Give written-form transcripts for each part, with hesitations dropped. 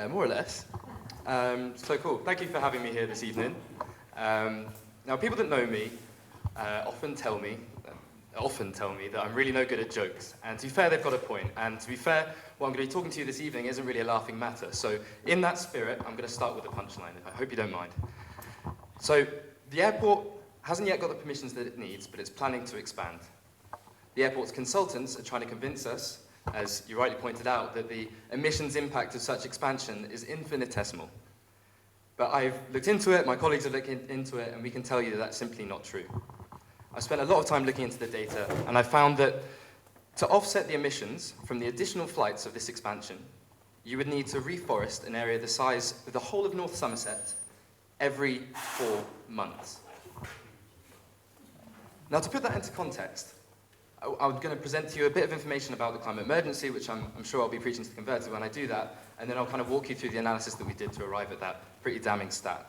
More or less. So cool. Thank you for having me here this evening. Now, people that know me often tell me that I'm really no good at jokes. And to be fair, they've got a point. And to be fair, what I'm going to be talking to you this evening isn't really a laughing matter. So in that spirit, I'm going to start with a punchline. I hope you don't mind. So the airport hasn't yet got the permissions that it needs, but it's planning to expand. The airport's consultants are trying to convince us, as you rightly pointed out, that the emissions impact of such expansion is infinitesimal. But I've looked into it, my colleagues have looked into it, and we can tell you that that's simply not true. I've spent a lot of time looking into the data, and I found that to offset the emissions from the additional flights of this expansion, you would need to reforest an area the size of the whole of North Somerset every 4 months. Now, to put that into context, I'm going to present to you a bit of information about the climate emergency, which I'm sure I'll be preaching to the converted when I do that, and then I'll kind of walk you through the analysis that we did to arrive at that pretty damning stat.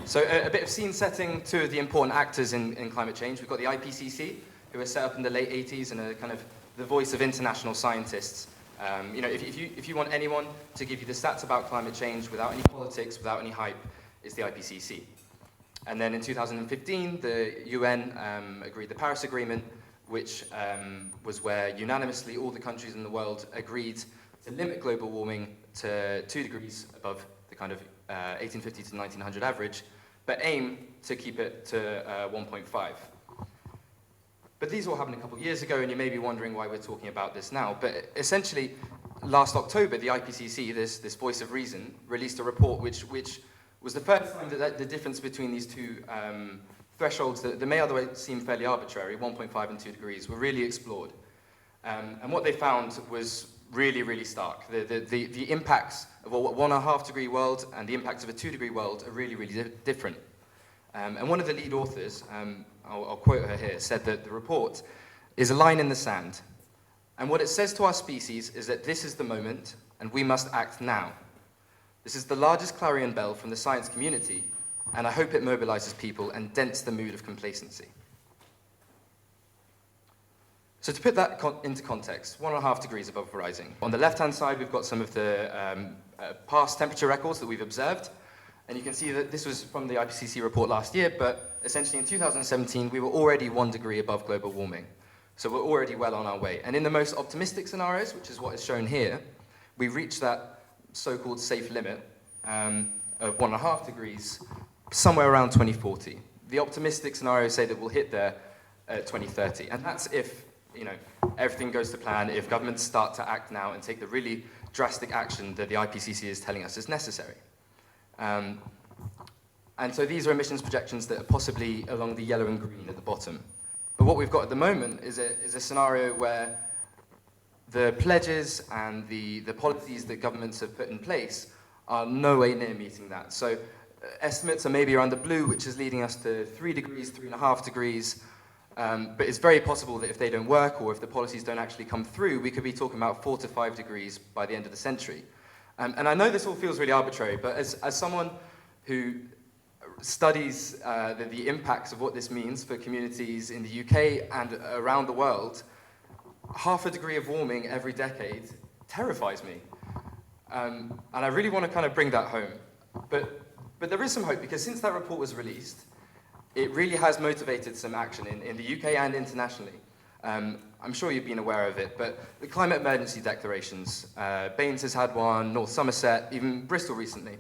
So a bit of scene setting, two of the important actors in climate change. We've got the IPCC, who was set up in the late 80s and are kind of the voice of international scientists. If you want anyone to give you the stats about climate change without any politics, without any hype, it's the IPCC. And then in 2015, the UN agreed the Paris Agreement, which was where unanimously all the countries in the world agreed to limit global warming to 2 degrees above the kind of 1850 to 1900 average, but aim to keep it to 1.5. But these all happened a couple of years ago, and you may be wondering why we're talking about this now. But essentially, last October, the IPCC, this voice of reason, released a report which was the first time that the difference between these two thresholds that may otherwise seem fairly arbitrary, 1.5 and 2 degrees, were really explored. And what they found was really, really stark. The impacts of a 1.5 degree world and the impacts of a 2 degree world are really, really different. And one of the lead authors, I'll quote her here, said that the report is a line in the sand. And what it says to our species is that this is the moment and we must act now. This is the largest clarion bell from the science community, and I hope it mobilizes people and dents the mood of complacency. So to put that into context, 1.5 degrees above rising. On the left-hand side, we've got some of the past temperature records that we've observed. And you can see that this was from the IPCC report last year, but essentially in 2017, we were already 1 degree above global warming. So we're already well on our way. And in the most optimistic scenarios, which is what is shown here, we reached that so-called safe limit of 1.5 degrees somewhere around 2040. The optimistic scenarios say that we'll hit there at 2030. And that's if everything goes to plan, if governments start to act now and take the really drastic action that the IPCC is telling us is necessary. And so these are emissions projections that are possibly along the yellow and green at the bottom. But what we've got at the moment is a scenario where the pledges and the policies that governments have put in place are no way near meeting that. So estimates are maybe around the blue, which is leading us to 3 degrees, 3.5 degrees. But it's very possible that if they don't work or if the policies don't actually come through, we could be talking about 4 to 5 degrees by the end of the century. And I know this all feels really arbitrary, but as someone who studies the impacts of what this means for communities in the UK and around the world, 0.5 degree of warming every decade terrifies me. And I really want to kind of bring that home. But there is some hope, because since that report was released, it really has motivated some action in the UK and internationally. I'm sure you've been aware of it, but the climate emergency declarations, Baines has had one, North Somerset, even Bristol recently.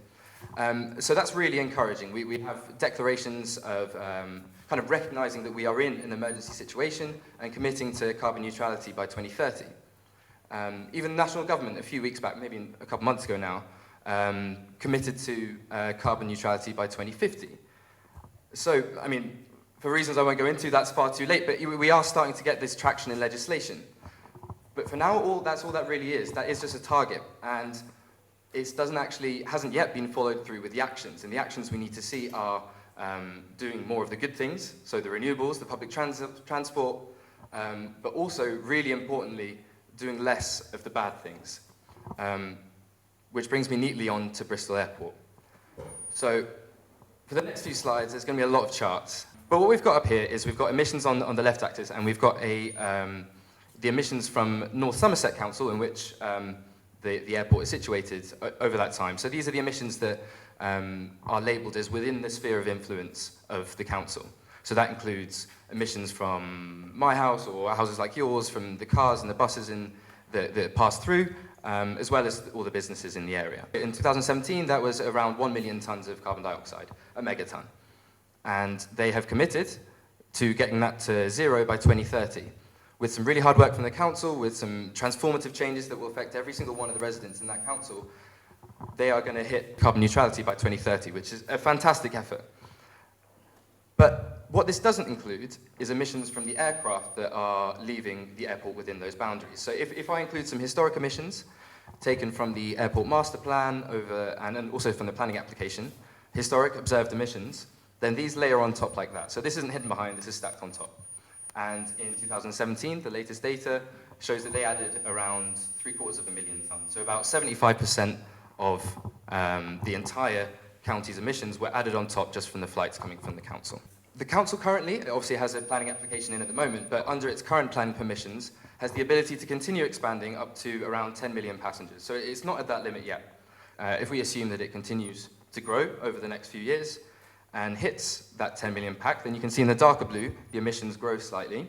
So that's really encouraging. We have declarations of kind of recognizing that we are in an emergency situation and committing to carbon neutrality by 2030. Even the national government a few weeks back, maybe a couple months ago now, committed to carbon neutrality by 2050. So, I mean, for reasons I won't go into, that's far too late, but we are starting to get this traction in legislation. But for now, that's all that really is. That is just a target, and it hasn't yet been followed through with the actions. And the actions we need to see are doing more of the good things, so the renewables, the public transport, but also, really importantly, doing less of the bad things. Which brings me neatly on to Bristol Airport. So, for the next few slides, there's going to be a lot of charts. But what we've got up here is we've got emissions on the left axis, and we've got the emissions from North Somerset Council, in which the airport is situated over that time. So these are the emissions that are labelled as within the sphere of influence of the council. So that includes emissions from my house or houses like yours, from the cars and the buses that pass through, as well as all the businesses in the area. In 2017, that was around 1 million tons of carbon dioxide, a megaton. And they have committed to getting that to zero by 2030. With some really hard work from the council, with some transformative changes that will affect every single one of the residents in that council, they are going to hit carbon neutrality by 2030, which is a fantastic effort. But what this doesn't include is emissions from the aircraft that are leaving the airport within those boundaries. So if I include some historic emissions taken from the airport master plan and also from the planning application, historic observed emissions, then these layer on top like that. So this isn't hidden behind, this is stacked on top. And in 2017, the latest data shows that they added around 750,000 tons. So about 75% of the entire county's emissions were added on top just from the flights coming from the council. The council currently, obviously has a planning application in at the moment, but under its current planning permissions, has the ability to continue expanding up to around 10 million passengers. So it's not at that limit yet. If we assume that it continues to grow over the next few years, and hits that 10 million pack, then you can see in the darker blue, the emissions grow slightly.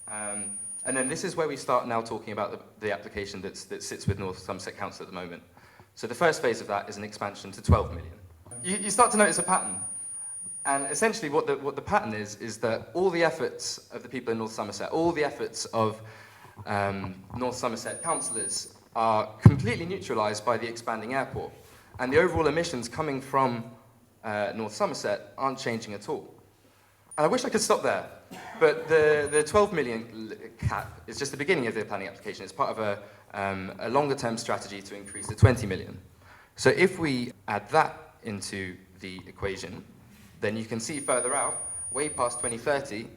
And then this is where we start now talking about the application that sits with North Somerset Council at the moment. So the first phase of that is an expansion to 12 million. You start to notice a pattern. And essentially what the pattern is that all the efforts of the people in North Somerset, all the efforts of North Somerset councillors are completely neutralised by the expanding airport. And the overall emissions coming from North Somerset aren't changing at all. And I wish I could stop there, but the 12 million cap is just the beginning of the planning application. It's part of a longer-term strategy to increase to 20 million. So if we add that into the equation, then you can see further out, way past 2030,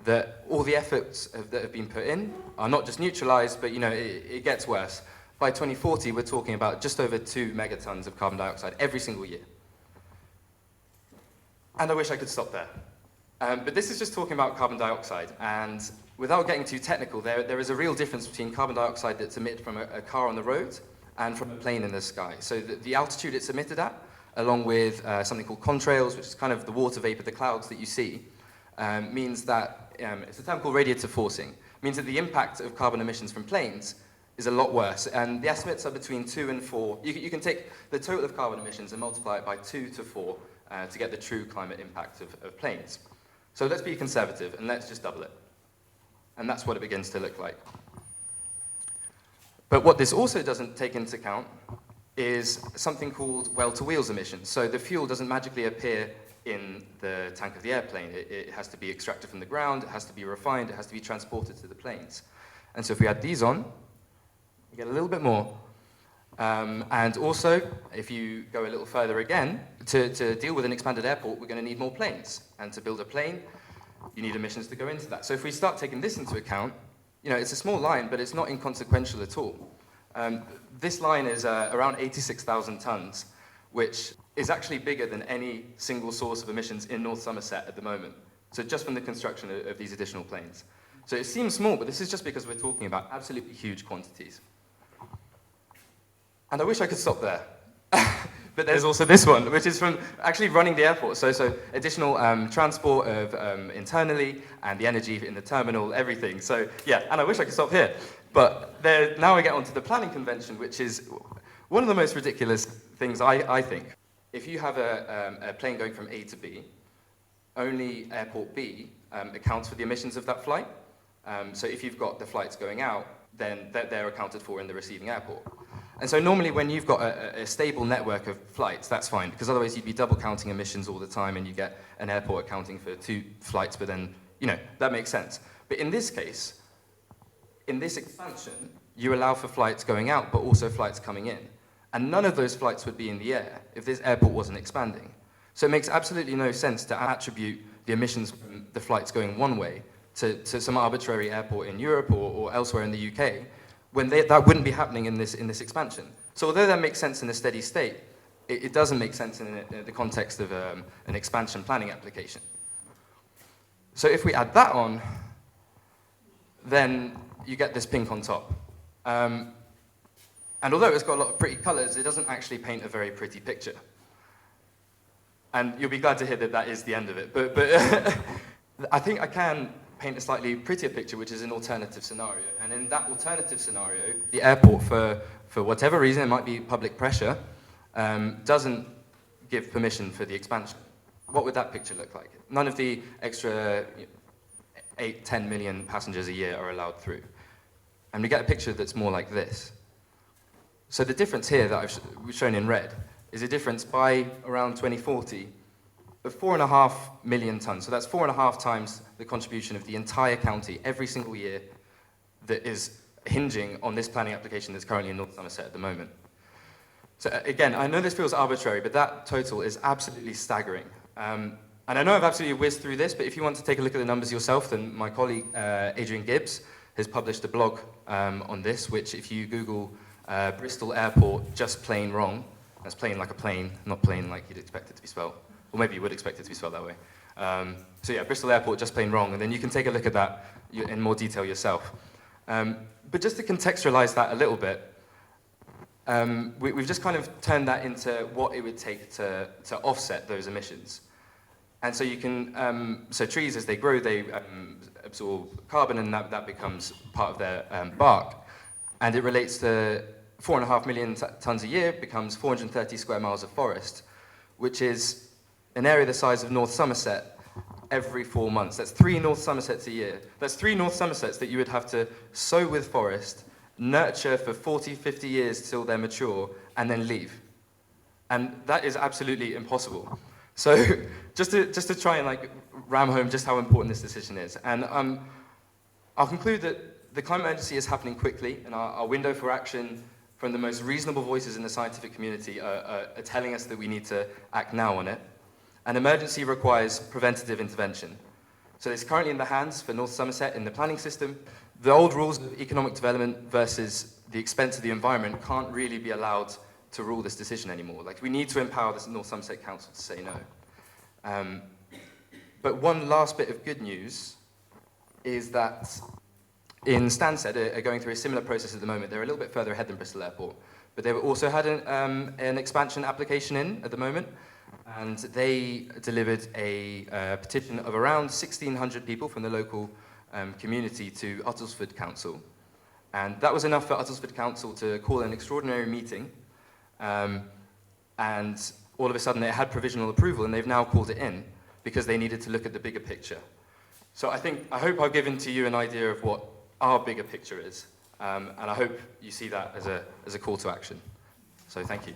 that all the efforts that have been put in are not just neutralised, but it gets worse. By 2040, we're talking about just over 2 megatons of carbon dioxide every single year. And I wish I could stop there. But this is just talking about carbon dioxide. And without getting too technical, there is a real difference between carbon dioxide that's emitted from a car on the road and from a plane in the sky. So the altitude it's emitted at, along with something called contrails, which is kind of the water vapor, the clouds that you see, means that, it's a term called radiative forcing, means that the impact of carbon emissions from planes is a lot worse. And the estimates are between 2 and 4. You can take the total of carbon emissions and multiply it by 2 to 4 to get the true climate impact of planes. So let's be conservative and let's just double it. And that's what it begins to look like. But what this also doesn't take into account is something called well-to-wheels emissions. So the fuel doesn't magically appear in the tank of the airplane. It has to be extracted from the ground, it has to be refined, it has to be transported to the planes. And so if we add these on, we get a little bit more. And also, if you go a little further again, to deal with an expanded airport, we're going to need more planes. And to build a plane, you need emissions to go into that. So if we start taking this into account, it's a small line, but it's not inconsequential at all. This line is around 86,000 tons, which is actually bigger than any single source of emissions in North Somerset at the moment. So just from the construction of these additional planes. So it seems small, but this is just because we're talking about absolutely huge quantities. And I wish I could stop there. But there's also this one, which is from actually running the airport. So additional transport of internally and the energy in the terminal, everything. So yeah, and I wish I could stop here. But now I get onto the planning convention, which is one of the most ridiculous things I think. If you have a plane going from A to B, only airport B accounts for the emissions of that flight. So if you've got the flights going out, then they're accounted for in the receiving airport. And so normally when you've got a stable network of flights, that's fine, because otherwise you'd be double counting emissions all the time and you get an airport accounting for 2 flights, but then, that makes sense. But in this case, in this expansion, you allow for flights going out, but also flights coming in. And none of those flights would be in the air if this airport wasn't expanding. So it makes absolutely no sense to attribute the emissions from the flights going one way to some arbitrary airport in Europe or elsewhere in the UK, when that wouldn't be happening in this expansion. So although that makes sense in a steady state, it doesn't make sense in the context of an expansion planning application. So if we add that on, then you get this pink on top. And although it's got a lot of pretty colours, it doesn't actually paint a very pretty picture. And you'll be glad to hear that that is the end of it. But I think I can paint a slightly prettier picture, which is an alternative scenario. And in that alternative scenario, the airport, for whatever reason, it might be public pressure, doesn't give permission for the expansion. What would that picture look like? None of the extra 8, 10 million passengers a year are allowed through. And we get a picture that's more like this. So the difference here that we've shown in red is a difference by around 2040 of 4.5 million tonnes. So that's 4.5 times the contribution of the entire county every single year that is hinging on this planning application that's currently in North Somerset at the moment. So again, I know this feels arbitrary, but that total is absolutely staggering. And I know I've absolutely whizzed through this, but if you want to take a look at the numbers yourself, then my colleague Adrian Gibbs has published a blog on this, which if you Google Bristol Airport just plain wrong, that's plain like a plane, not plain like you'd expect it to be spelled. Or maybe you would expect it to be spelled that way. So yeah, Bristol Airport just plain wrong, and then you can take a look at that in more detail yourself. But just to contextualize that a little bit, we've just kind of turned that into what it would take to offset those emissions. And so you can, so trees as they grow, they absorb carbon, and that becomes part of their bark. And it relates to 4.5 million tonnes a year, becomes 430 square miles of forest, which is an area the size of North Somerset every 4 months. That's 3 North Somersets a year. That's 3 North Somersets that you would have to sow with forest, nurture for 40, 50 years till they're mature, and then leave. And that is absolutely impossible. So just to try and like ram home just how important this decision is. And I'll conclude that the climate emergency is happening quickly, and our window for action from the most reasonable voices in the scientific community are telling us that we need to act now on it. An emergency requires preventative intervention. So it's currently in the hands for North Somerset in the planning system. The old rules of economic development versus the expense of the environment can't really be allowed to rule this decision anymore. Like, we need to empower the North Somerset Council to say no. But one last bit of good news is that in Stansted are going through a similar process at the moment. They're a little bit further ahead than Bristol Airport, but they've also had an expansion application in at the moment, and they delivered a petition of around 1,600 people from the local community to Uttlesford Council. And that was enough for Uttlesford Council to call an extraordinary meeting, and all of a sudden it had provisional approval, and they've now called it in because they needed to look at the bigger picture. So I hope I've given to you an idea of what our bigger picture is, and I hope you see that as a call to action. So thank you.